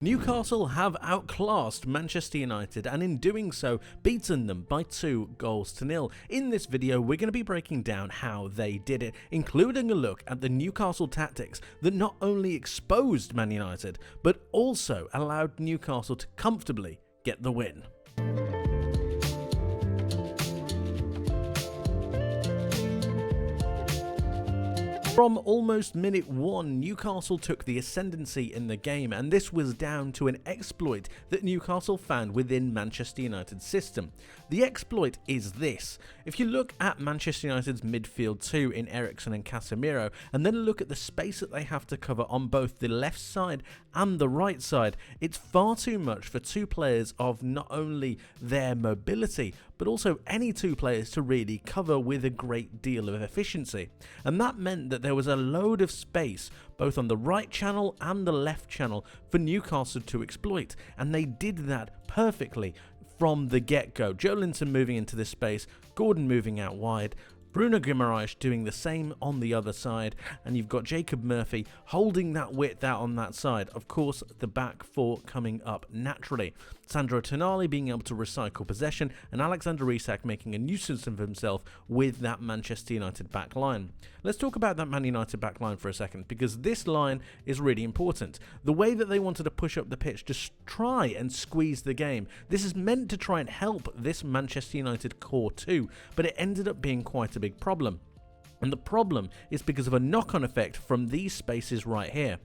Newcastle have outclassed Manchester United and in doing so beaten them by 2-0. In this video we're going to be breaking down how they did it, including a look at the Newcastle tactics that not only exposed Man United but also allowed Newcastle to comfortably get the win. From almost minute 1, Newcastle took the ascendancy in the game, and this was down to an exploit that Newcastle found within Manchester United's system. The exploit is this. If you look at Manchester United's midfield 2 in Eriksen and Casemiro, and then look at the space that they have to cover on both the left side and the right side, it's far too much for two players of not only their mobility, but also any two players to really cover with a great deal of efficiency. And that meant that there was a load of space both on the right channel and the left channel for Newcastle to exploit, and they did that perfectly from the get-go. Joelinton moving into this space, Gordon moving out wide, Bruno Guimaraes doing the same on the other side, and you've got Jacob Murphy holding that width out on that side. Of course, the back four coming up naturally. Sandro Tonali being able to recycle possession, and Alexander Isak making a nuisance of himself with that Manchester United back line. Let's talk about that Man United back line for a second, because this line is really important. The way that they wanted to push up the pitch to try and squeeze the game, this is meant to try and help this Manchester United core too, but it ended up being quite a big problem. And the problem is because of a knock-on effect from these spaces right here.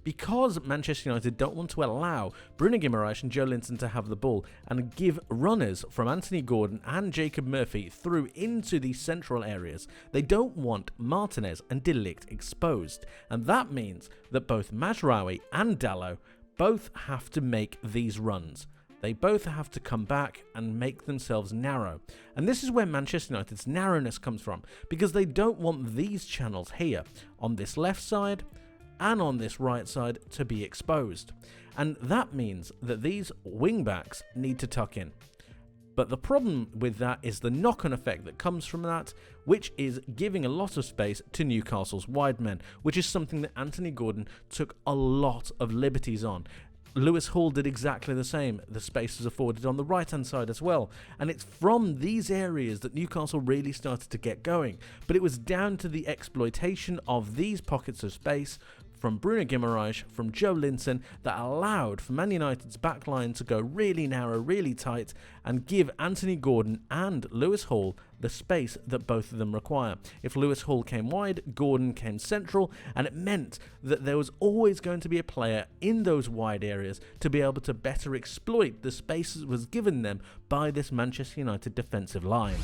Because Manchester United don't want to allow Bruno Guimaraes and Joelinton to have the ball and give runners from Anthony Gordon and Jacob Murphy through into these central areas, they don't want Martinez and De Ligt exposed. And that means that both Mazraoui and Dalot both have to make these runs. They both have to come back and make themselves narrow. And this is where Manchester United's narrowness comes from, because they don't want these channels here on this left side and on this right side to be exposed. And that means that these wing-backs need to tuck in. But the problem with that is the knock-on effect that comes from that, which is giving a lot of space to Newcastle's wide men, which is something that Anthony Gordon took a lot of liberties on. Lewis Hall did exactly the same. The space was afforded on the right-hand side as well. And it's from these areas that Newcastle really started to get going. But it was down to the exploitation of these pockets of space from Bruno Guimaraes, from Joelinton, that allowed for Man United's backline to go really narrow, really tight, and give Anthony Gordon and Lewis Hall the space that both of them require. If Lewis Hall came wide, Gordon came central, and it meant that there was always going to be a player in those wide areas to be able to better exploit the space that was given them by this Manchester United defensive line.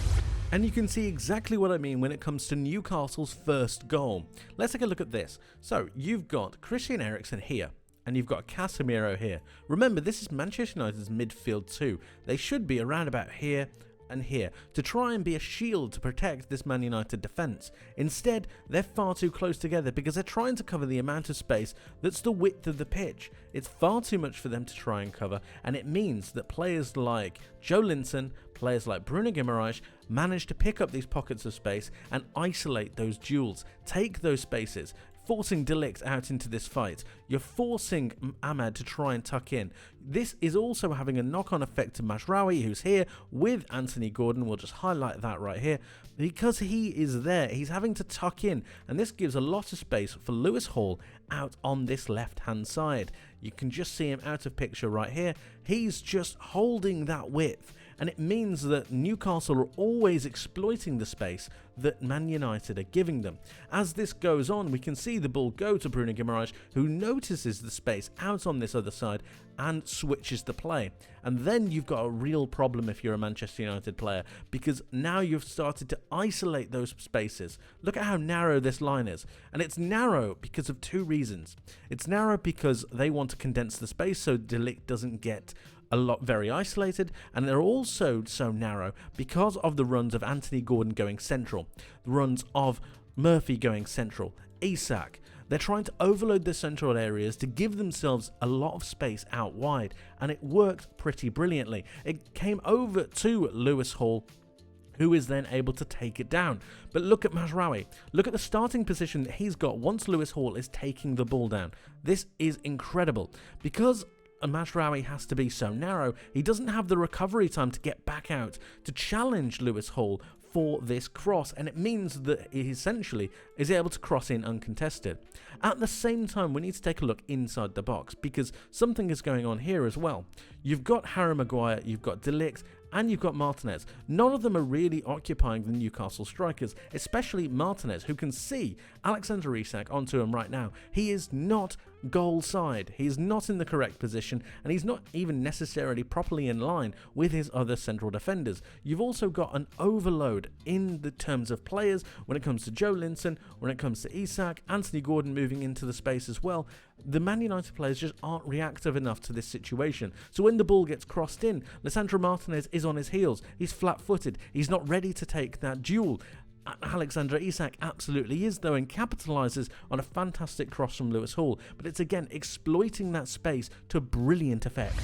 And you can see exactly what I mean when it comes to Newcastle's first goal. Let's take a look at this. So you've got Christian Eriksen here, and you've got Casemiro here. Remember, this is Manchester United's midfield too. They should be around about here and here to try and be a shield to protect this Man United defence. Instead, they're far too close together because they're trying to cover the amount of space that's the width of the pitch. It's far too much for them to try and cover, and it means that players like Joelinton, players like Bruno Guimaraes manage to pick up these pockets of space and isolate those duels, take those spaces, forcing De Ligt out into this fight. You're forcing Ahmed to try and tuck in. This is also having a knock-on effect to Mazraoui, who's here with Anthony Gordon. We'll just highlight that right here. Because he is there, he's having to tuck in, and this gives a lot of space for Lewis Hall out on this left-hand side. You can just see him out of picture right here. He's just holding that width. And it means that Newcastle are always exploiting the space that Man United are giving them. As this goes on, we can see the ball go to Bruno Guimaraes, who notices the space out on this other side and switches the play. And then you've got a real problem if you're a Manchester United player, because now you've started to isolate those spaces. Look at how narrow this line is. And it's narrow because of two reasons. It's narrow because they want to condense the space so De Ligt doesn't get very isolated, and they're also so narrow because of the runs of Anthony Gordon going central, the runs of Murphy going central, Isak. They're trying to overload the central areas to give themselves a lot of space out wide, and it worked pretty brilliantly. It came over to Lewis Hall, who is then able to take it down. But look at Mazraoui. Look at the starting position that he's got once Lewis Hall is taking the ball down. This is incredible because Mazraoui has to be so narrow, he doesn't have the recovery time to get back out to challenge Lewis Hall for this cross, and it means that he essentially is able to cross in uncontested. At the same time, we need to take a look inside the box, because something is going on here as well. You've got Harry Maguire, you've got De Ligt, and you've got Martinez. None of them are really occupying the Newcastle strikers, especially Martinez, who can see Alexander Isak onto him right now. He is not goal side. He is not in the correct position, and he's not even necessarily properly in line with his other central defenders. You've also got an overload in the terms of players when it comes to Joe Linton, when it comes to Isak, Anthony Gordon moving into the space as well. The Man United players just aren't reactive enough to this situation. So when the ball gets crossed in, Lisandro Martinez is on his heels. He's flat-footed. He's not ready to take that duel. Alexander Isak absolutely is, though, and capitalises on a fantastic cross from Lewis Hall. But it's again exploiting that space to brilliant effect.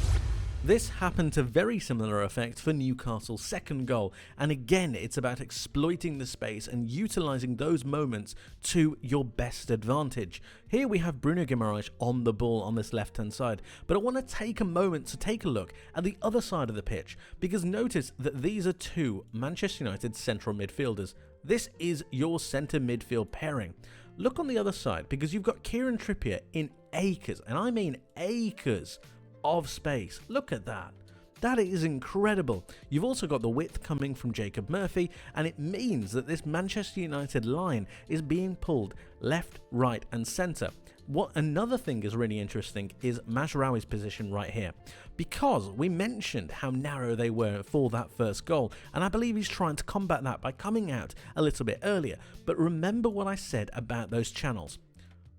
This happened to very similar effect for Newcastle's second goal, and again it's about exploiting the space and utilising those moments to your best advantage. Here we have Bruno Guimaraes on the ball on this left hand side, but I want to take a moment to take a look at the other side of the pitch, because notice that these are two Manchester United central midfielders. This is your centre midfield pairing. Look on the other side, because you've got Kieran Trippier in acres, and I mean acres, of space. Look at that. That is incredible. You've also got the width coming from Jacob Murphy, and it means that this Manchester United line is being pulled left, right and centre. What another thing is really interesting is Mazraoui's position right here, because we mentioned how narrow they were for that first goal, and I believe he's trying to combat that by coming out a little bit earlier. But remember what I said about those channels.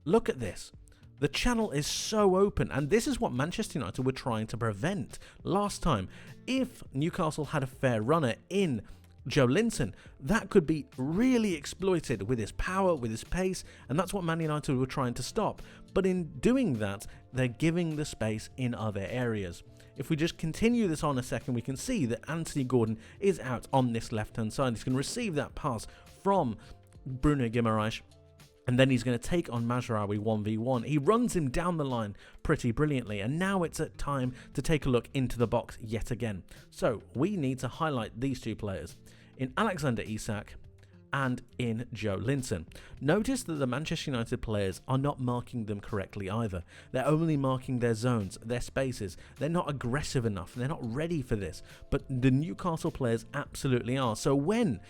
Look at this. The channel is so open, and this is what Manchester United were trying to prevent last time. If Newcastle had a fair runner in Joe Linton, that could be really exploited with his power, with his pace, and that's what Man United were trying to stop. But in doing that, they're giving the space in other areas. If we just continue this on a second, we can see that Anthony Gordon is out on this left-hand side. He's going to receive that pass from Bruno Guimaraes, and then he's going to take on Mazraoui 1v1. He runs him down the line pretty brilliantly, and now it's at time to take a look into the box yet again. So we need to highlight these two players in Alexander Isak and in Joe Linton. Notice that the Manchester United players are not marking them correctly either. They're only marking their zones, their spaces. They're not aggressive enough. They're not ready for this. But the Newcastle players absolutely are. So when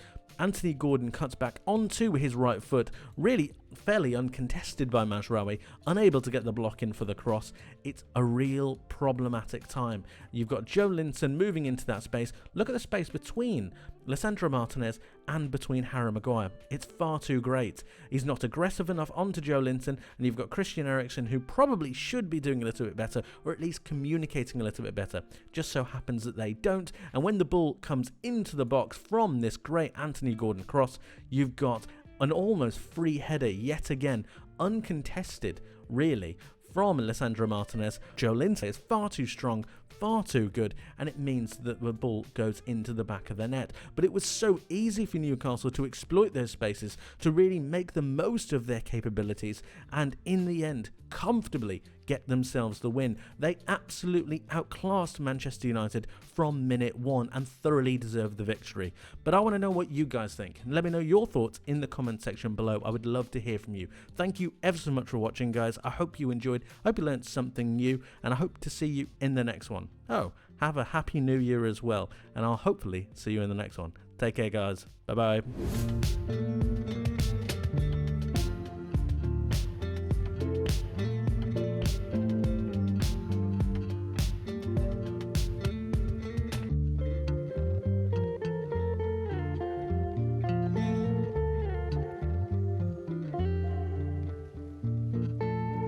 Anthony Gordon cuts back onto his right foot, really fairly uncontested by Mazraoui, unable to get the block in for the cross, it's a real problematic time. You've got Joe Linton moving into that space. Look at the space between Lisandro Martinez and between Harry Maguire. It's far too great. He's not aggressive enough onto Joe Linton, and you've got Christian Eriksen, who probably should be doing a little bit better, or at least communicating a little bit better. Just so happens that they don't, and when the ball comes into the box from this great Anthony Gordon cross, you've got an almost free header yet again, uncontested really, from Lisandro Martinez. Joe Linton is far too strong, far too good, and it means that the ball goes into the back of the net. But it was so easy for Newcastle to exploit those spaces, to really make the most of their capabilities, and in the end, comfortably get themselves the win. They absolutely outclassed Manchester United from minute one and thoroughly deserved the victory. But I want to know what you guys think. Let me know your thoughts in the comment section below. I would love to hear from you. Thank you ever so much for watching, guys. I hope you enjoyed. I hope you learned something new, and I hope to see you in the next one. Oh, have a happy new year as well, and I'll hopefully see you in the next one. Take care, guys. Bye bye.